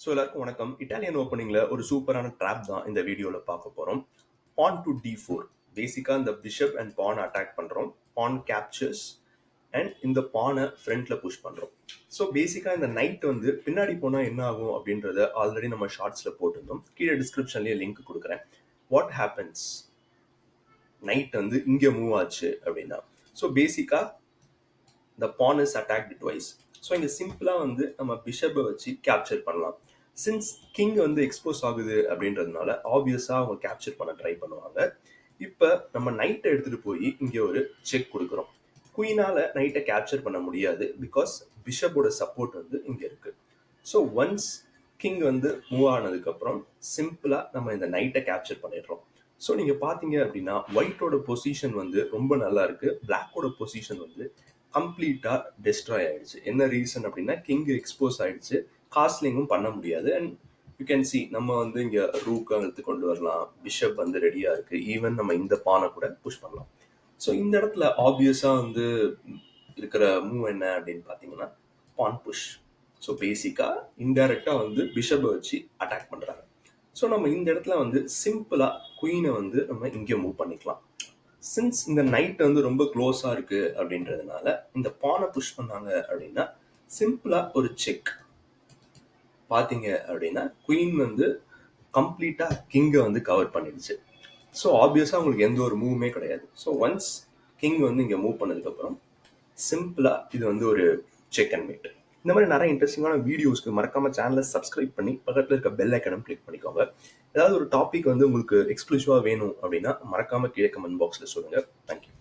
So எல்லாருக்கும் வணக்கம். Italian ஓப்பனிங்ல ஒரு சூப்பரான ட்ராப் தான் இந்த வீடியோவில் பார்க்க போகிறோம். பான் டு D4. பேசிக்காக இந்த பிஷப் அண்ட் பான் அட்டாக் பண்ணுறோம். பான் கேப்சர்ஸ் அண்ட் இந்த பானை ஃப்ரண்ட்ல புஷ் பண்ணுறோம். ஸோ பேசிக்காக இந்த நைட் வந்து பின்னாடி போனால் என்ன ஆகும் அப்படின்றத ஆல்ரெடி நம்ம ஷார்ட்ஸில் போட்டிருந்தோம். கீழே டிஸ்கிரிப்ஷன்லேயே லிங்க் கொடுக்குறேன். வாட் ஹேப்பன்ஸ் நைட் வந்து இங்கே மூவ் ஆச்சு அப்படின்னா, ஸோ பேசிக்காக the pawn is attacked twice. So இங்கே சிம்பிளாக வந்து நம்ம பிஷப்பை வச்சு கேப்சர் பண்ணலாம். சின்ஸ் கிங் வந்து எக்ஸ்போஸ் ஆகுது அப்படின்றதுனால ஆப்வியஸாக அவங்க கேப்சர் பண்ண ட்ரை பண்ணுவாங்க. இப்போ நம்ம நைட்டை எடுத்துகிட்டு போய் இங்கே ஒரு செக் கொடுக்குறோம். குயினால் நைட்டை கேப்சர் பண்ண முடியாது பிகாஸ் பிஷப்போட சப்போர்ட் வந்து இங்கே இருக்குது. ஸோ ஒன்ஸ் கிங் வந்து மூவ் ஆனதுக்கப்புறம் சிம்பிளாக நம்ம இந்த நைட்டை கேப்சர் பண்ணிடுறோம். ஸோ நீங்கள் பார்த்தீங்க அப்படின்னா ஒயிட்டோட பொசிஷன் வந்து ரொம்ப நல்லா இருக்குது. பிளாக்கோட பொசிஷன் வந்து கம்ப்ளீட்டாக டெஸ்ட்ராய் ஆயிடுச்சு. என்ன ரீசன் அப்படின்னா கிங் எக்ஸ்போஸ் ஆயிடுச்சு, காஸ்லிங்கும் பண்ண முடியாது. அண்ட் யூ கேன் சி நம்ம வந்து இங்கே ரூக்கை எடுத்து கொண்டு வரலாம், பிஷப் வந்து ரெடியாக இருக்குது, ஈவன் நம்ம இந்த பானை கூட புஷ் பண்ணலாம். ஸோ இந்த இடத்துல ஆப்வியஸாக வந்து இருக்கிற மூவ் என்ன அப்படின்னு பார்த்தீங்கன்னா பான் புஷ். ஸோ பேசிக்காக இன்டைரக்டாக வந்து பிஷப்பை வச்சு அட்டாக் பண்ணுறாங்க. ஸோ நம்ம இந்த இடத்துல வந்து சிம்பிளாக குயினை வந்து நம்ம இங்கே மூவ் பண்ணிக்கலாம். சின்ஸ் இந்த நைட் வந்து ரொம்ப க்ளோஸாக இருக்குது அப்படின்றதுனால இந்த பானை புஷ் பண்ணாங்க அப்படின்னா சிம்பிளாக ஒரு செக் பார்த்தீங்க அப்படின்னா குயின் வந்து கம்ப்ளீட்டாக கிங்கை வந்து கவர் பண்ணிடுச்சு. ஸோ ஆப்வியஸாக உங்களுக்கு எந்த ஒரு மூவுமே கிடையாது. ஸோ ஒன்ஸ் கிங் வந்து இங்கே மூவ் பண்ணதுக்கப்புறம் சிம்பிளாக இது வந்து ஒரு செக் அண்ட் மேட். இந்த மாதிரி நிறைய இன்ட்ரெஸ்டிங்கான வீடியோஸ்க்கு மறக்காம சேனலை சப்ஸ்கிரைப் பண்ணி பக்கத்தில் இருக்க பெல் ஐக்கனும் கிளிக் பண்ணிக்கோங்க. ஏதாவது ஒரு டாபிக் வந்து உங்களுக்கு எக்ஸ்க்ளூசிவாக வேணும் அப்படின்னா மறக்காம கீழே கமெண்ட் பாக்ஸில் சொல்லுங்கள். தேங்க்யூ.